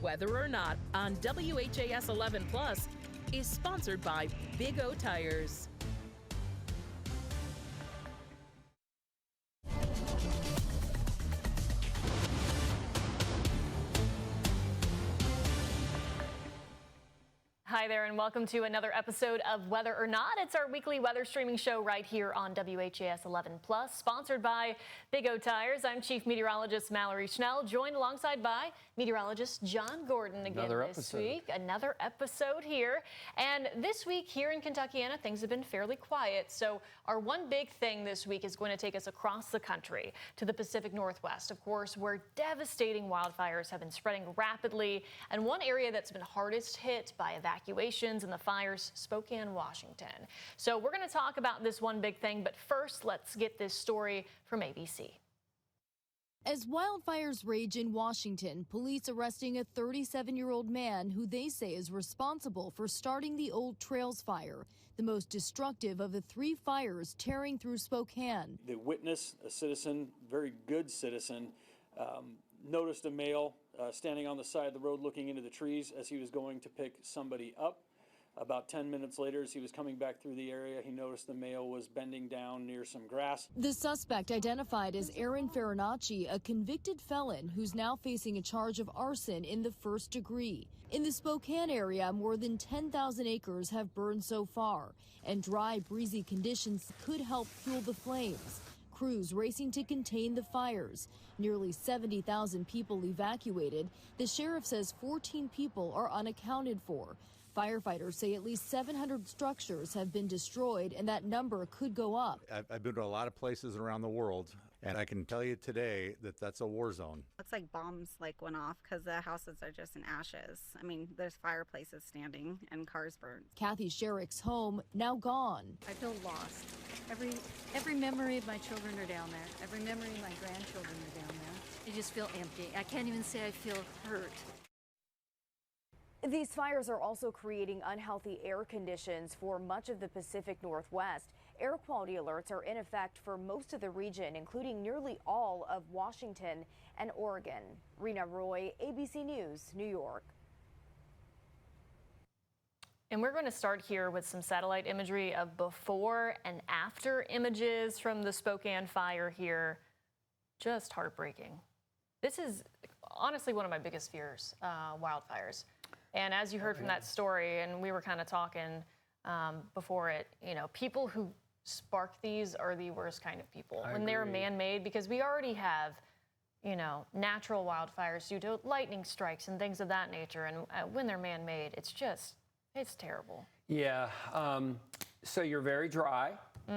Whether or Not on WHAS 11 Plus is sponsored by Big O Tires. Hi there, and welcome to another episode of Weather or Not. It's our weekly weather streaming show right here on WHAS 11 Plus, sponsored by Big O Tires. I'm Chief Meteorologist Mallory Schnell, joined alongside by meteorologist John Gordon again this week. Another episode here. And this week here in Kentuckiana, things have been fairly quiet. So our one big thing this week is going to take us across the country to the Pacific Northwest, of course, where devastating wildfires have been spreading rapidly. And one area that's been hardest hit by evacuations and the fires, Spokane, Washington. So we're going to talk about this one big thing, but first let's get this story from ABC. As wildfires rage in Washington, police arresting a 37-year-old man who they say is responsible for starting the Old Trails fire, the most destructive of the three fires tearing through Spokane. The witness, a citizen, very good citizen, noticed a male standing on the side of the road looking into the trees as he was going to pick somebody up. About 10 minutes later, as he was coming back through the area, he noticed the male was bending down near some grass. The suspect, identified as Aaron Farinacci, a convicted felon who's now facing a charge of arson in the first degree. In the Spokane area, more than 10,000 acres have burned so far, and dry, breezy conditions could help fuel the flames. Crews racing to contain the fires. Nearly 70,000 people evacuated. The sheriff says 14 people are unaccounted for. Firefighters say at least 700 structures have been destroyed, and that number could go up. I've been to a lot of places around the world, and I can tell you today that that's a war zone. Looks like bombs went off because the houses are just in ashes. I mean, there's fireplaces standing and cars burned. Kathy Sherrick's home now gone. I feel lost. Every memory of my children are down there. Every memory of my grandchildren are down there. I just feel empty. I can't even say I feel hurt. These fires are also creating unhealthy air conditions for much of the Pacific Northwest. Air quality alerts are in effect for most of the region, including nearly all of Washington and Oregon. Rena Roy, ABC News, New York. And we're going to start here with some satellite imagery of before and after images from the Spokane fire here. Just heartbreaking. This is honestly one of my biggest fears, wildfires. And as you heard from that story, and we were kind of talking before it, you know, people who spark these are the worst kind of people. When they're man-made, because we already have, you know, natural wildfires due to lightning strikes and things of that nature. And when they're man-made, it's terrible. Yeah, so you're very dry.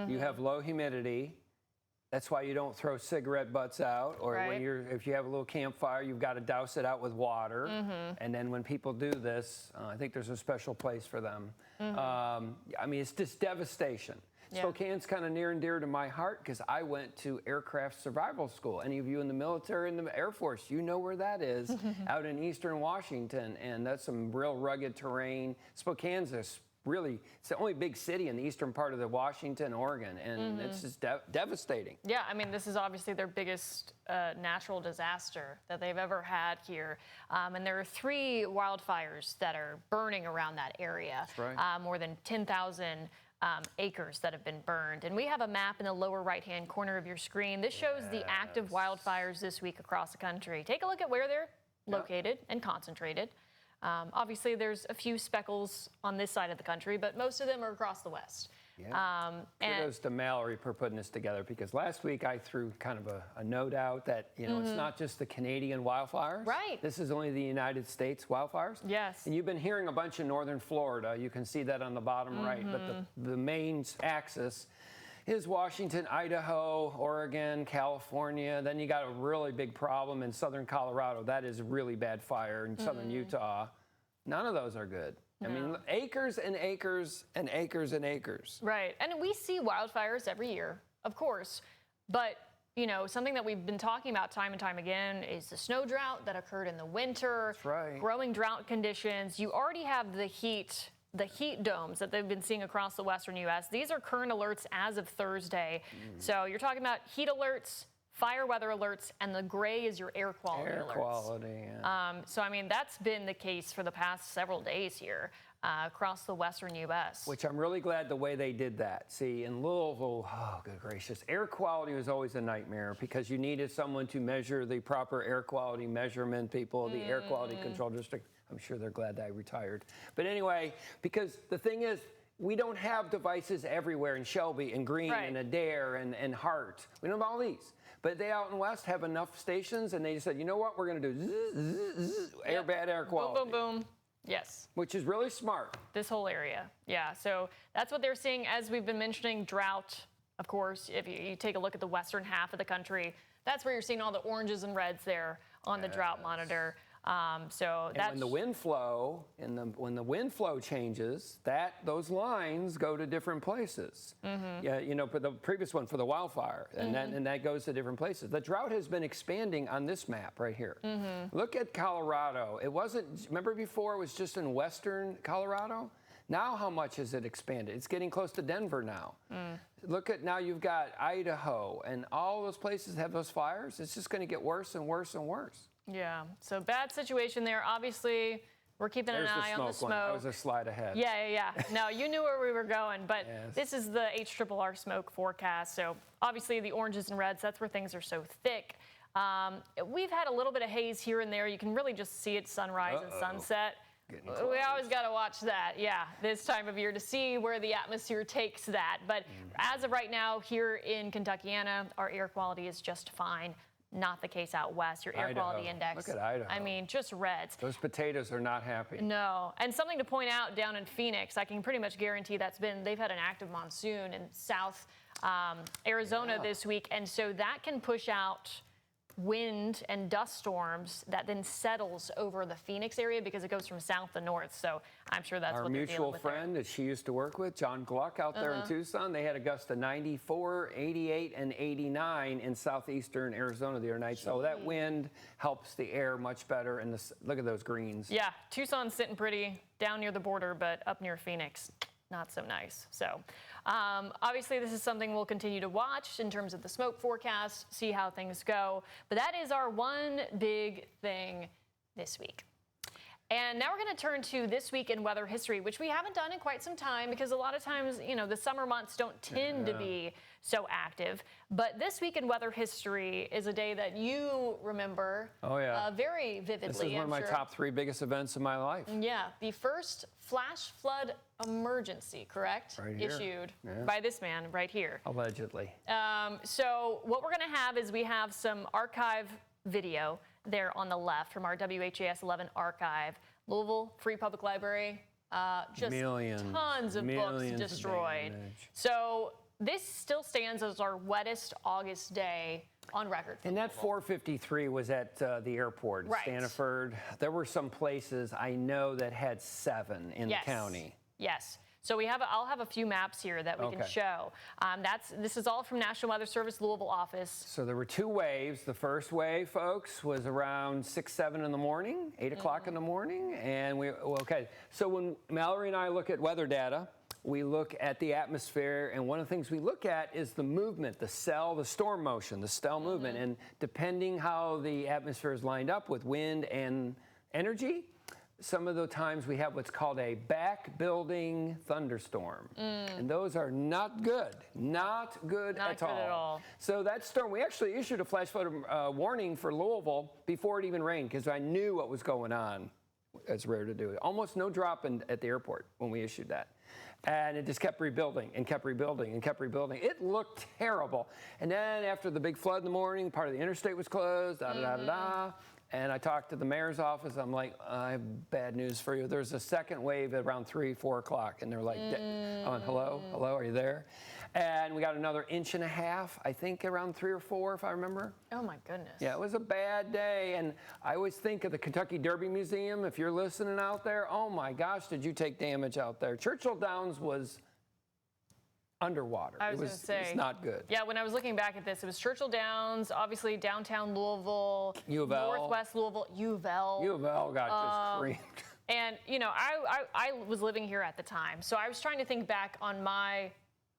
You have low humidity. That's why you don't throw cigarette butts out, or if you have a little campfire, you've got to douse it out with water. And then when people do this, I think there's a special place for them. I mean, it's just devastation. Yeah. Spokane's kind of near and dear to my heart because I went to aircraft survival school. Any of you in the military and the Air Force, you know where that is, out in eastern Washington, and that's some real rugged terrain. Spokane's it's the only big city in the eastern part of the Washington, Oregon, and it's just devastating. Yeah, I mean, this is obviously their biggest natural disaster that they've ever had here. And there are 3 wildfires that are burning around that area. That's right. More than 10,000 acres that have been burned. And we have a map in the lower right-hand corner of your screen. This shows the active wildfires this week across the country. Take a look at where they're located and concentrated. Obviously, there's a few speckles on this side of the country, but most of them are across the west. Yeah. Kudos to Mallory for putting this together, because last week I threw kind of a note out that, you know, it's not just the Canadian wildfires. Right. This is only the United States wildfires. Yes. And you've been hearing a bunch in northern Florida. You can see that on the bottom right. But the main axis is Washington, Idaho, Oregon, California. Then you got a really big problem in southern Colorado. That is a really bad fire in southern Utah. None of those are good. I mean, acres and acres and acres and acres. Right. And we see wildfires every year, of course. But, you know, something that we've been talking about time and time again is the snow drought that occurred in the winter. That's right. Growing drought conditions. You already have the heat domes that they've been seeing across the western U.S. These are current alerts as of Thursday. So you're talking about heat alerts, fire weather alerts, and the gray is your air quality alerts. Air quality, yeah. So, I mean, that's been the case for the past several days here across the western U.S. Which I'm really glad the way they did that. See, in Louisville, oh, good gracious, air quality was always a nightmare because you needed someone to measure the proper air quality measurement people, the air quality control district. I'm sure they're glad that I retired. But anyway, because the thing is, we don't have devices everywhere in Shelby and Greene and Adair and Hart. We don't have all these. But they out in West have enough stations, and they just said, you know what, we're going to do bad air quality. Boom, boom, boom. Yes. Which is really smart. This whole area. Yeah, so that's what they're seeing. As we've been mentioning, drought, of course, if you take a look at the western half of the country, that's where you're seeing all the oranges and reds there on the drought monitor. So that's when the wind flow when the wind flow changes, those lines go to different places. Yeah, you know, for the previous one for the wildfire, and that goes to different places. The drought has been expanding on this map right here. Look at Colorado. It wasn't. Remember before it was just in western Colorado. Now how much has it expanded? It's getting close to Denver now. Look at now you've got Idaho and all those places have those fires. It's just going to get worse and worse and worse. Yeah, so bad situation there. Obviously, we're keeping an eye on the smoke. That was a slide ahead. Yeah. No, you knew where we were going, but this is the HRRR smoke forecast. So obviously the oranges and reds, that's where things are so thick. We've had a little bit of haze here and there. You can really just see it sunrise and sunset. We always got to watch that, this time of year to see where the atmosphere takes that. But as of right now, here in Kentuckiana, our air quality is just fine. Not the case out west. Your air quality index. Look at Idaho. I mean, just reds. Those potatoes are not happy. No. And something to point out down in Phoenix, I can pretty much guarantee they've had an active monsoon in South Arizona this week. And so that can push out wind and dust storms that then settles over the Phoenix area because it goes from south to north. So I'm sure that's our what they're mutual dealing with friend that she used to work with, John Gluck, out there in Tucson. They had a gust of 94, 88, and 89 in southeastern Arizona the other night. So that wind helps the air much better. And look at those greens. Yeah, Tucson's sitting pretty down near the border, but up near Phoenix, not so nice. So obviously this is something we'll continue to watch in terms of the smoke forecast, see how things go. But that is our one big thing this week. And now we're going to turn to This Week in Weather History, which we haven't done in quite some time because a lot of times, you know, the summer months don't tend to be so active. But This Week in Weather History is a day that you remember very vividly. This is one of my top 3 biggest events of my life. Yeah, the first flash flood emergency, correct? Right here. Issued by this man right here. Allegedly. So what we're going to have is we have some archive video there on the left from our WHAS 11 archive. Louisville Free Public Library, just tons of books destroyed. So this still stands as our wettest August day on record. And that 453 was at the airport, Stanford. There were some places I know that had 7 in the county. Yes. So I'll have a few maps here that we can show. This is all from National Weather Service Louisville office. So there were 2 waves. The first wave, folks, was around 6, 7 in the morning, 8 o'clock in the morning. And so when Mallory and I look at weather data, we look at the atmosphere, and one of the things we look at is the movement, the storm motion, the Snell movement. And depending how the atmosphere is lined up with wind and energy, some of the times we have what's called a back-building thunderstorm. And those are not good. Not good at all. So that storm, we actually issued a flash flood warning for Louisville before it even rained because I knew what was going on. It's rare to do it. Almost no drop at the airport when we issued that. And it just kept rebuilding and kept rebuilding and kept rebuilding. It looked terrible. And then after the big flood in the morning, part of the interstate was closed, And I talked to the mayor's office. I'm like, I have bad news for you. There's a second wave at around 3, 4 o'clock. And they're like, hello, are you there? And we got another 1.5 inches, I think around 3 or 4, if I remember. Oh my goodness. Yeah, it was a bad day. And I always think of the Kentucky Derby Museum. If you're listening out there, oh my gosh, did you take damage out there? Churchill Downs was underwater. I was going to say. It was not good. Yeah, when I was looking back at this, it was Churchill Downs, obviously downtown Louisville, U of L. Northwest Louisville, U of L. U of L got just creamed. And, you know, I was living here at the time, so I was trying to think back on my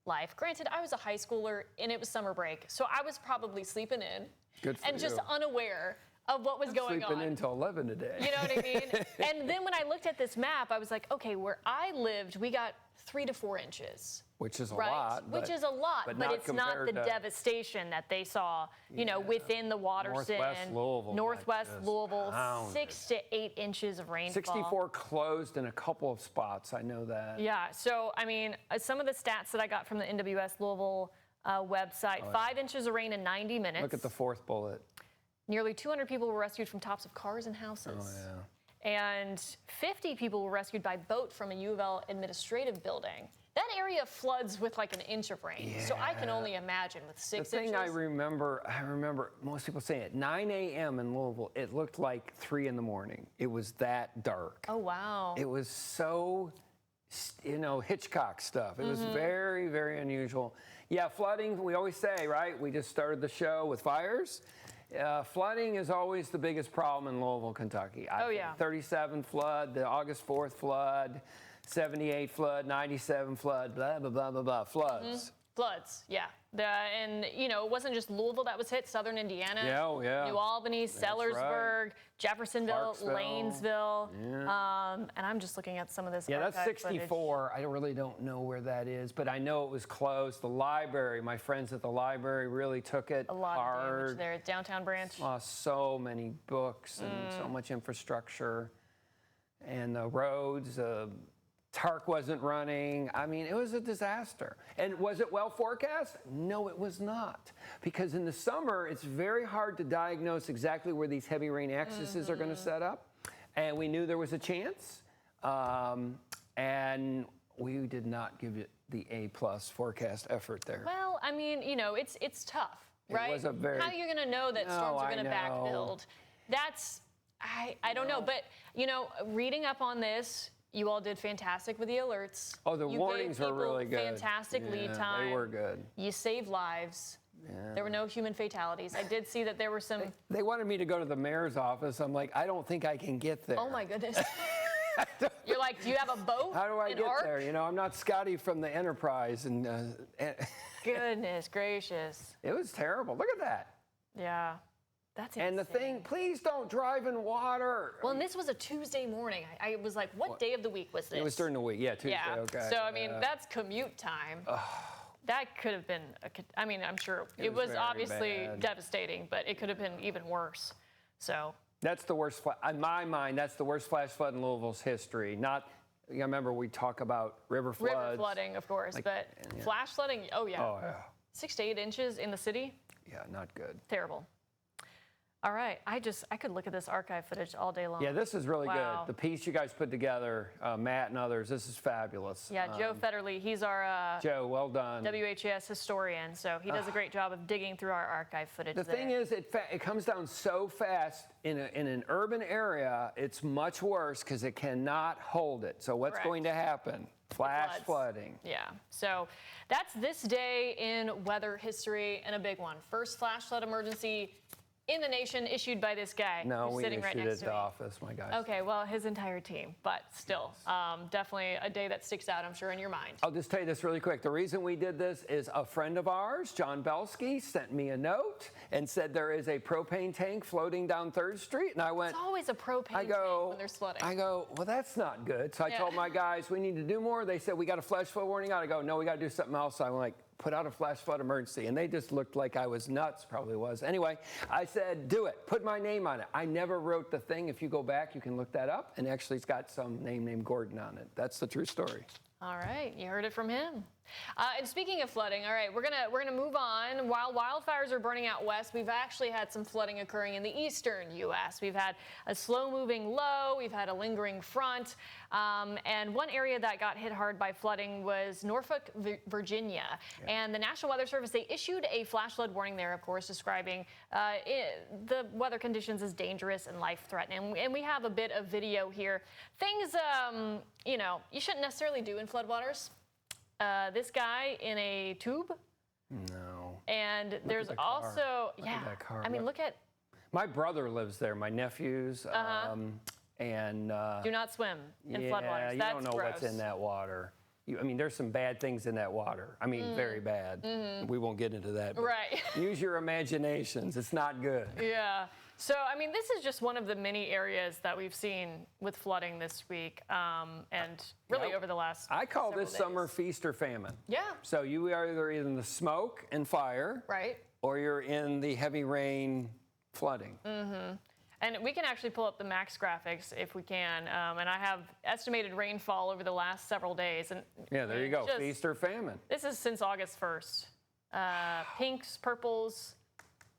life. Granted, I was a high schooler and it was summer break, so I was probably sleeping in Good for and just you. unaware of what was going Sleeping on. until 11 today. You know what I mean? And then when I looked at this map, I was like, okay, where I lived, we got 3 to 4 inches. Which is a right? lot. Which is a lot, but it's not the compared to devastation that they saw, you know, within the Waterson, Northwest Louisville, pounded. 6 to 8 inches of rainfall. 64 closed in a couple of spots, I know that. Yeah, so, I mean, some of the stats that I got from the NWS Louisville website, 5 inches of rain in 90 minutes. Look at the 4th bullet. Nearly 200 people were rescued from tops of cars and houses. Oh, yeah. And 50 people were rescued by boat from a U of L administrative building. That area floods with like 1 inch of rain. Yeah. So I can only imagine with 6 inches. The thing I remember most people saying at 9 a.m. in Louisville, it looked like 3 in the morning. It was that dark. Oh, wow. It was so, you know, Hitchcock stuff. It was very, very unusual. Yeah, flooding, we always say, right? We just started the show with fires. Flooding is always the biggest problem in Louisville, Kentucky. Oh, yeah. 37 flood, the August 4th flood, 78 flood, 97 flood, blah, blah, blah, blah, blah, floods. Floods, yeah. And, you know, it wasn't just Louisville that was hit, southern Indiana, New Albany, Sellersburg, Jeffersonville, Parksville. Lanesville. And I'm just looking at some of this that's archive 64. footage. I really don't know where that is, but I know it was closed. The library, my friends at the library really took it A lot hard. of damage there, downtown branch. Lost so many books and so much infrastructure. And the roads, Tark wasn't running. I mean, it was a disaster. And was it well forecast? No, it was not. Because in the summer, it's very hard to diagnose exactly where these heavy rain axes are going to set up. And we knew there was a chance. And we did not give it the A+ forecast effort there. Well, I mean, you know, it's tough, right? It was a very... How are you going to know that storms are going to backbuild? That's, I don't know. But, you know, reading up on this, you all did fantastic with the alerts. Oh, the warnings were really good. Fantastic lead time. They were good. You saved lives. Yeah. There were no human fatalities. I did see that there were some... They wanted me to go to the mayor's office. I'm like, I don't think I can get there. Oh, my goodness. You're like, do you have a boat? How do I get ark? there? You know, I'm not Scotty from the Enterprise. And Goodness gracious. It was terrible. Look at that. Yeah. That's insane. And the thing, please don't drive in water. Well, and this was a Tuesday morning. I was like, what day of the week was this? It was during the week. Yeah, Tuesday. Yeah. Okay. So, I mean, that's commute time. That could have been, I mean, I'm sure it was obviously devastating, but it could have been even worse. So. That's the worst, in my mind, that's the worst flash flood in Louisville's history. Not, you remember we talk about river floods. River flooding, of course, but flash flooding, oh yeah. 6 to 8 inches in the city. Yeah, not good. Terrible. All right, I could look at this archive footage all day long. Yeah, this is really Wow. good. The piece you guys put together, Matt and others, this is fabulous. Yeah, Joe Federle, he's our Joe, well done. WHAS historian, so he does a great job of digging through our archive footage. The thing is, it comes down so fast in an urban area, it's much worse because it cannot hold it. So what's going to happen? Flash flooding. Yeah, so that's this day in weather history, and a big one. First flash flood emergency in the nation issued by this guy who's sitting right next to me. Office, my guys. Okay, well, his entire team, but still, definitely a day that sticks out, I'm sure, in your mind. I'll just tell you this really quick. The reason we did this is a friend of ours, John Belsky, sent me a note and said there is a propane tank floating down 3rd Street, and I went... It's always a propane tank when there's flooding. I go, well, that's not good. So I told my guys, we need to do more. They said, we got a flash flood warning out. I go, no, we got to do something else. So I'm like, put out a flash flood emergency. And they just looked like I was nuts, probably was. Anyway, I said, do it. Put my name on it. I never wrote the thing. If you go back, you can look that up. And actually, it's got some name named Gordon on it. That's the true story. All right, you heard it from him. And speaking of flooding, all right, we're gonna move on. While wildfires are burning out west, we've actually had some flooding occurring in the eastern U.S. We've had a slow-moving low, we've had a lingering front, and one area that got hit hard by flooding was Norfolk, Virginia. Yeah. And the National Weather Service, they issued a flash flood warning there, of course, describing the weather conditions as dangerous and life-threatening. And we have a bit of video here. Things, you know, you shouldn't necessarily do in floodwaters. This guy in a tube. No. And there's also, I mean, look at. My brother lives there, my nephews, and. Do not swim in floodwaters. You That's don't know gross. what's in that water. I mean, there's some bad things in that water. I mean, very bad. We won't get into that. But Right. Use your imaginations. It's not good. Yeah. So, I mean, this is just one of the many areas that we've seen with flooding this week, and really over the last I call several this days. summer feast or famine. Yeah. So you are either in the smoke and fire, Right. or you're in the heavy rain flooding. And we can actually pull up the max graphics if we can. And I have estimated rainfall over the last several days. And Yeah, there you go. Feast or famine. This is since August 1st. Pinks, purples,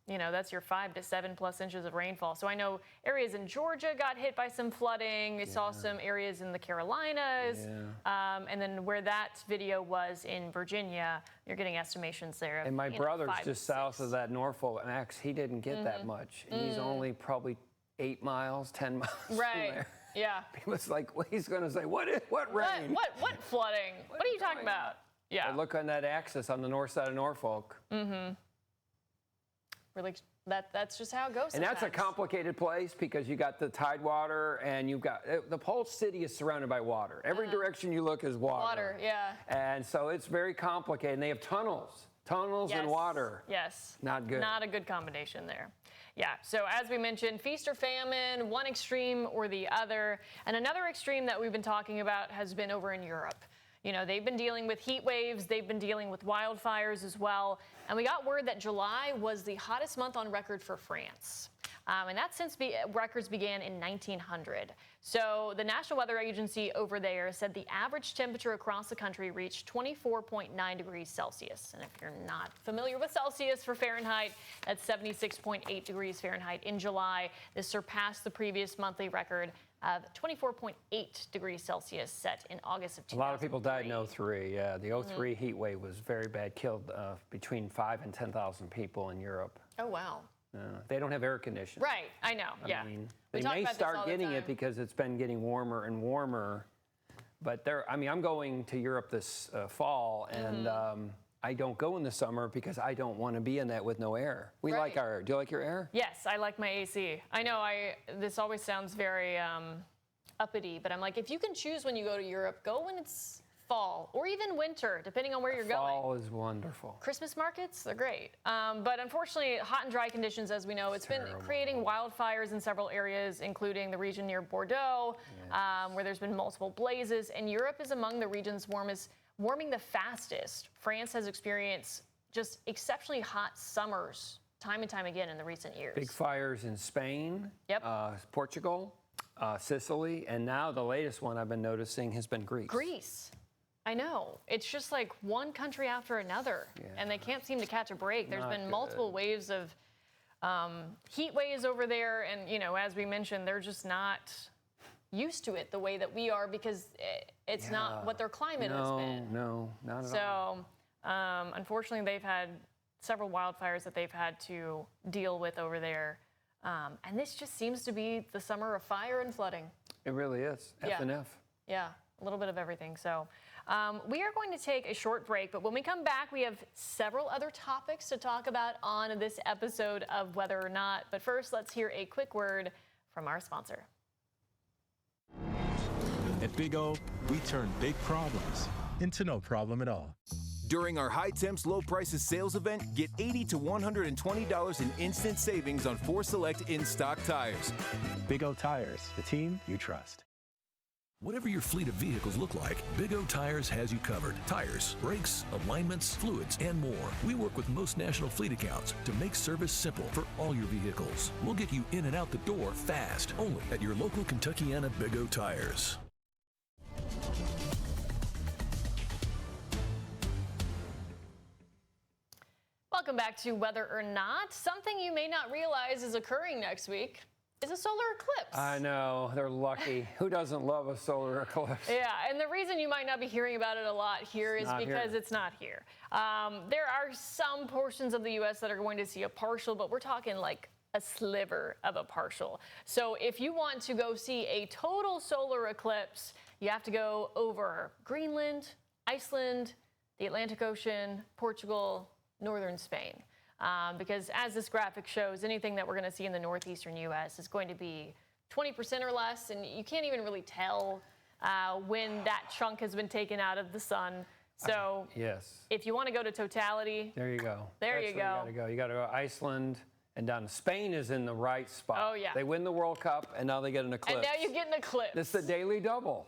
you know, that's your 5 to 7+ inches of rainfall. So I know areas in Georgia got hit by some flooding. We saw some areas in the Carolinas. And then where that video was in Virginia, you're getting estimations there. Of, And my you know, brother's 5 to just south 6. of that Norfolk Max. He didn't get that much. And he's only probably 8 miles, 10 miles from Right. there. Yeah. He was like, well, he's going to say, what rain? What flooding? What are you talking about? Yeah. I look on that axis on the north side of Norfolk. Really, that's just how it goes. And that's a sometimes. complicated place because you got the tidewater and you've got, the whole city is surrounded by water. Every direction you look is water. Water, yeah. And so it's very complicated. And they have tunnels and water. Yes. Not good. Not a good combination there. Yeah, so as we mentioned, feast or famine, one extreme or the other. And another extreme that we've been talking about has been over in Europe. You know, they've been dealing with heat waves, they've been dealing with wildfires as well. And we got word that July was the hottest month on record for France. And that's since records began in 1900. So the National Weather Agency over there said the average temperature across the country reached 24.9 degrees Celsius. And if you're not familiar with Celsius for Fahrenheit, that's 76.8 degrees Fahrenheit in July. This surpassed the previous monthly record of 24.8 degrees Celsius set in August of 2003. A lot of people died in 03. Yeah, the 03 heat wave was very bad, killed between 5,000 and 10,000 people in Europe. Oh, wow. They don't have air conditioning. Right, I know, yeah. I mean, We they talk may about this start all the getting time. it because it's been getting warmer and warmer. But I'm going to Europe this fall, and I don't go in the summer because I don't want to be in that with no air. We like our air. Do you like your air? Yes, I like my AC. I know this always sounds very uppity, but I'm like, if you can choose when you go to Europe, go when it's fall or even winter, depending on where you're going. Fall is wonderful. Christmas markets, they're great. But unfortunately, hot and dry conditions, as we know, it's been creating wildfires in several areas, including the region near Bordeaux, where there's been multiple blazes. And Europe is among the regions warming the fastest. France has experienced just exceptionally hot summers time and time again in the recent years. Big fires in Spain, Portugal, Sicily, and now the latest one I've been noticing has been Greece. Greece. I know. It's just like one country after another, and they can't seem to catch a break. There's been multiple waves of heat waves over there, and, you know, as we mentioned, they're just not used to it the way that we are because it's not what their climate has been. No, not at all. So, unfortunately, they've had several wildfires that they've had to deal with over there. And this just seems to be the summer of fire and flooding. It really is. F and F. Yeah, a little bit of everything. So we are going to take a short break, but when we come back, we have several other topics to talk about on this episode of Weather or Not. But first, let's hear a quick word from our sponsor. At Big O, we turn big problems into no problem at all. During our High Temps Low Prices sales event, get $80 to $120 in instant savings on 4 select in-stock tires. Big O Tires, the team you trust. Whatever your fleet of vehicles look like, Big O Tires has you covered. Tires, brakes, alignments, fluids, and more. We work with most national fleet accounts to make service simple for all your vehicles. We'll get you in and out the door fast, only at your local Kentuckiana Big O Tires. Welcome back to Weather or Not. Something you may not realize is occurring next week is a solar eclipse. I know, they're lucky. Who doesn't love a solar eclipse? Yeah, and the reason you might not be hearing about it a lot here is because it's not here. There are some portions of the U.S. that are going to see a partial, but we're talking like a sliver of a partial. So if you want to go see a total solar eclipse, you have to go over Greenland, Iceland, the Atlantic Ocean, Portugal, northern Spain. Because as this graphic shows, anything that we're going to see in the northeastern U.S. is going to be 20% or less, and you can't even really tell when that chunk has been taken out of the sun. So yes, if you want to go to totality, there you go. There That's you go. You got to go Iceland and down. Spain is in the right spot. Oh, yeah. They win the World Cup, and now they get an eclipse. And now you get an eclipse. It's the daily double.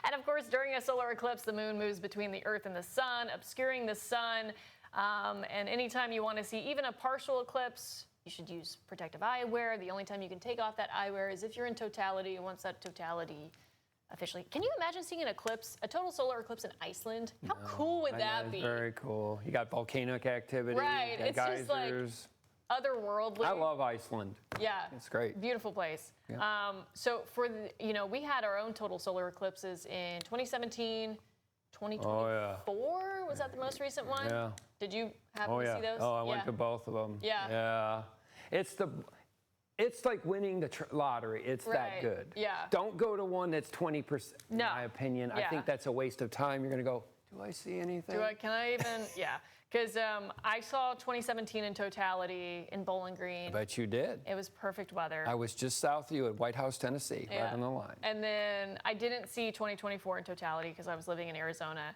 And of course, during a solar eclipse, the moon moves between the Earth and the sun, obscuring the sun. And anytime you want to see even a partial eclipse, you should use protective eyewear. The only time you can take off that eyewear is if you're in totality. Once that totality officially. Can you imagine seeing an eclipse, a total solar eclipse in Iceland? How cool would that be? Very cool. You got volcanic activity. Right. It's geysers. just like otherworldly. I love Iceland. Yeah. It's great. Beautiful place. Yeah. So for the, we had our own total solar eclipses in 2017, 2024. Oh, yeah. Was that the most recent one? Yeah. Did you happen to see those? Oh, I went to both of them. Yeah. Yeah. It's like winning the lottery. It's that good. Yeah. Don't go to one that's 20%, in my opinion. Yeah. I think that's a waste of time. You're going to go, do I see anything? Can I even? Yeah. Because I saw 2017 in totality in Bowling Green. I bet you did. It was perfect weather. I was just south of you at White House, Tennessee, right on the line. And then I didn't see 2024 in totality because I was living in Arizona.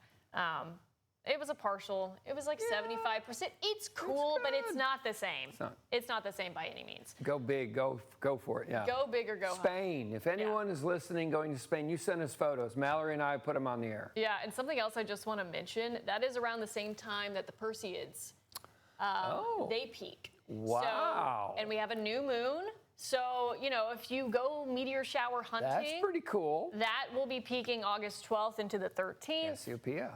It was a partial. It was like 75%. It's cool, but it's not the same. It's not the same by any means. Go big. Go for it. Yeah. Go big or go home. Spain. If anyone is listening, going to Spain, you send us photos. Mallory and I put them on the air. Yeah, and something else I just want to mention, that is around the same time that the Perseids, they peak. Wow. So, and we have a new moon. So, if you go meteor shower hunting. That's pretty cool. That will be peaking August 12th into the 13th. Cassiopeia.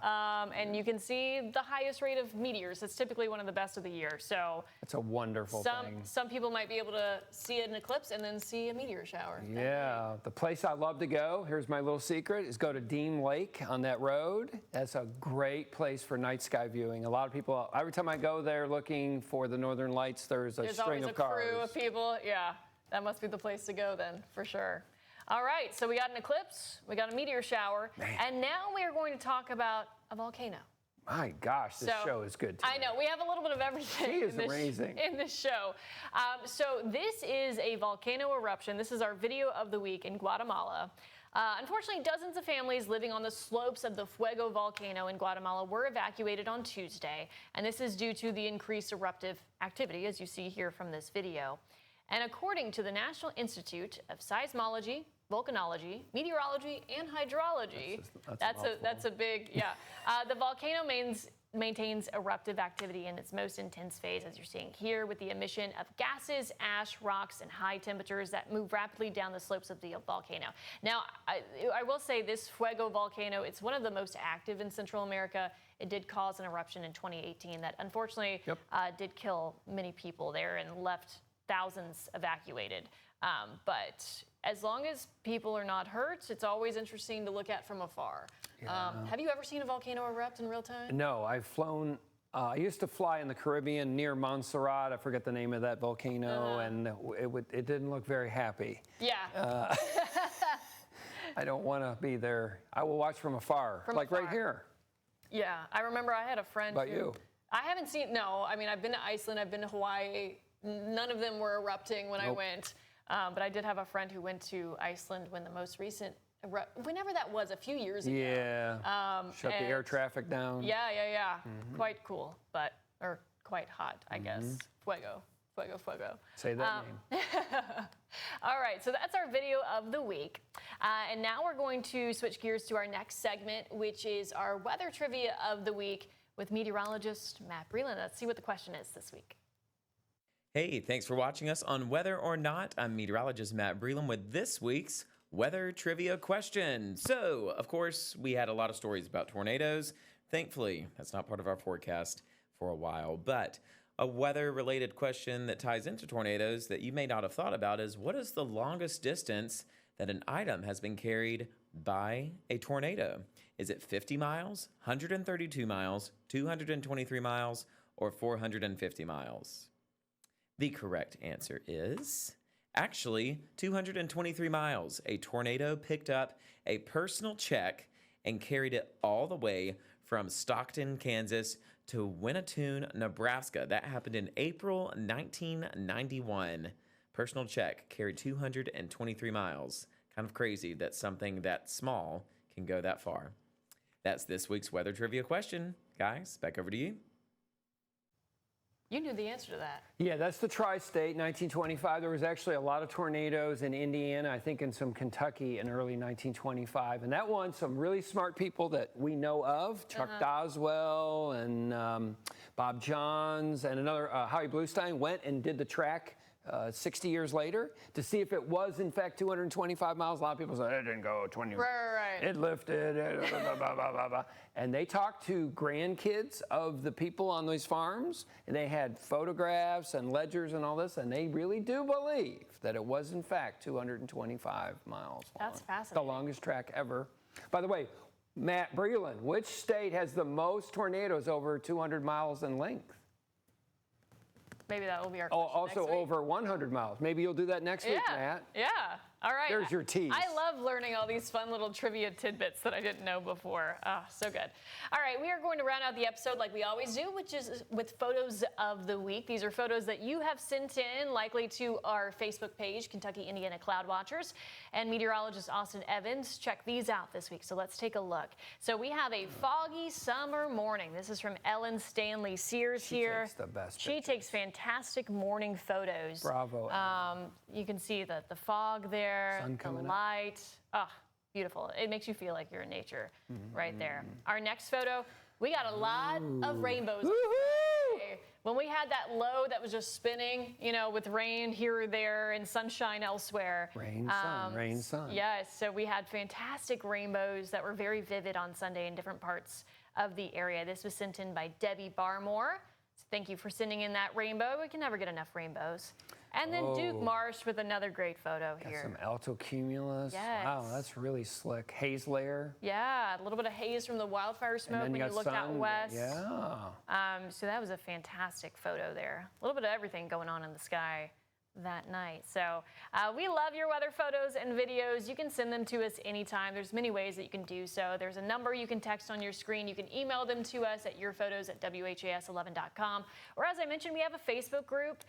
And you can see the highest rate of meteors. It's typically one of the best of the year. So it's a wonderful thing. Some people might be able to see an eclipse and then see a meteor shower. Yeah. The place I love to go, here's my little secret, is go to Deem Lake on that road. That's a great place for night sky viewing. A lot of people, every time I go there looking for the northern lights, there's a string of cars. There's always a crew of people. Yeah. That must be the place to go then, for sure. All right, so we got an eclipse, we got a meteor shower, and now we are going to talk about a volcano. My gosh, this show is good too. I know, we have a little bit of everything she is amazing. In this show. So this is a volcano eruption. This is our video of the week in Guatemala. Unfortunately, dozens of families living on the slopes of the Fuego volcano in Guatemala were evacuated on Tuesday, and this is due to the increased eruptive activity, as you see here from this video. And according to the National Institute of Seismology, Volcanology, Meteorology, and Hydrology, that's a big, the volcano maintains eruptive activity in its most intense phase, as you're seeing here, with the emission of gases, ash, rocks, and high temperatures that move rapidly down the slopes of the volcano. Now, I will say this Fuego volcano, it's one of the most active in Central America. It did cause an eruption in 2018 that unfortunately did kill many people there and left thousands evacuated. But as long as people are not hurt, it's always interesting to look at from afar. Have you ever seen a volcano erupt in real time? No, I've flown. I used to fly in the Caribbean near Montserrat. I forget the name of that volcano, and it didn't look very happy. Yeah. I don't want to be there. I will watch from afar, right here. Yeah, I remember I had a friend. How about you? I haven't seen. No, I mean I've been to Iceland. I've been to Hawaii. None of them were erupting when I went, but I did have a friend who went to Iceland when the most recent, whenever that was, a few years ago. Yeah. Shut the air traffic down. Yeah. Mm-hmm. Quite cool, or quite hot, I guess. Fuego. Say that name. All right, so that's our video of the week. And now we're going to switch gears to our next segment, which is our weather trivia of the week with meteorologist Matt Breland. Let's see what the question is this week. Hey, thanks for watching us on Whether or Not. I'm meteorologist Matt Breland with this week's weather trivia question. So, of course, we had a lot of stories about tornadoes. Thankfully, that's not part of our forecast for a while. But a weather-related question that ties into tornadoes that you may not have thought about is, what is the longest distance that an item has been carried by a tornado? Is it 50 miles, 132 miles, 223 miles, or 450 miles? The correct answer is actually 223 miles. A tornado picked up a personal check and carried it all the way from Stockton, Kansas to Winnetoon, Nebraska. That happened in April 1991. Personal check carried 223 miles. Kind of crazy that something that small can go that far. That's this week's weather trivia question. Guys, back over to you. You knew the answer to that. Yeah, that's the tri-state, 1925. There was actually a lot of tornadoes in Indiana, I think in some Kentucky in early 1925. And that one, some really smart people that we know of, Chuck Doswell and Bob Johns and another, Howie Bluestein, went and did the track 60 years later to see if it was in fact 225 miles. A lot of people say it didn't go 20. Right. It lifted. Blah, blah, blah, blah, blah. And they talked to grandkids of the people on these farms, and they had photographs and ledgers and all this, and they really do believe that it was in fact 225 miles long. That's fascinating. The longest track ever. By the way, Matt Breland, which state has the most tornadoes over 200 miles in length? Maybe that will be our question also next week. over 100 miles. Maybe you'll do that next week, Matt. Yeah. All right. There's your tease. I love learning all these fun little trivia tidbits that I didn't know before. So good. All right, we are going to round out the episode like we always do, which is with photos of the week. These are photos that you have sent in, likely to our Facebook page, Kentucky, Indiana Cloud Watchers, and meteorologist Austin Evans. Check these out this week, so let's take a look. So we have a foggy summer morning. This is from Ellen Stanley Sears here. She takes the best She takes fantastic morning photos. Bravo. You can see the fog there. Sun The coming up. light. Oh, beautiful. It makes you feel like you're in nature right there. Our next photo, we got a lot of rainbows. When we had that low that was just spinning, you know, with rain here or there and sunshine elsewhere. Rain, sun, rain, sun. Yes, so we had fantastic rainbows that were very vivid on Sunday in different parts of the area. This was sent in by Debbie Barmore. So thank you for sending in that rainbow. We can never get enough rainbows. And then Duke Marsh with another great photo Got here. some altocumulus. Yes. Wow, that's really slick. Haze layer. Yeah, a little bit of haze from the wildfire smoke And then when you you got looked out sun. west. Yeah. So that was a fantastic photo there. A little bit of everything going on in the sky that night. So we love your weather photos and videos. You can send them to us anytime. There's many ways that you can do so. There's a number you can text on your screen. You can email them to us at yourphotos@whas11.com. Or as I mentioned, we have a Facebook group.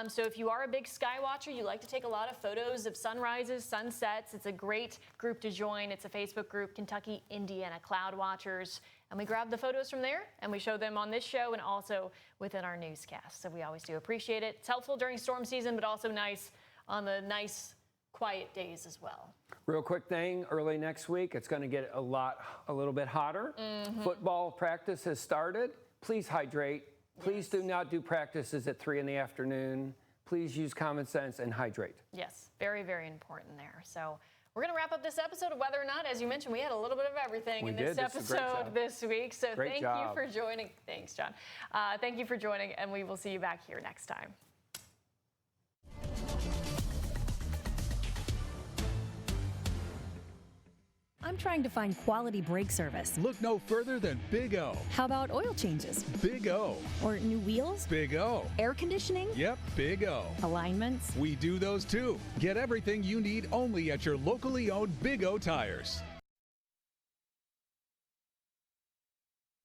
So if you are a big sky watcher, you like to take a lot of photos of sunrises, sunsets, it's a great group to join. It's a Facebook group, Kentucky, Indiana Cloud Watchers. And we grab the photos from there and we show them on this show and also within our newscast. So we always do appreciate it. It's helpful during storm season, but also nice on the nice, quiet days as well. Real quick thing, early next week, it's going to get a little bit hotter. Football practice has started. Please hydrate. Please do not do practices at 3 in the afternoon. Please use common sense and hydrate. Yes, very, very important there. So we're going to wrap up this episode of Weather or Not. As you mentioned, we had a little bit of everything in this episode this week. So thank you for joining. Thanks, John. Thank you for joining, and we will see you back here next time. I'm trying to find quality brake service. Look no further than Big O. How about oil changes? Big O. Or new wheels? Big O. Air conditioning? Yep, Big O. Alignments? We do those too. Get everything you need only at your locally owned Big O Tires.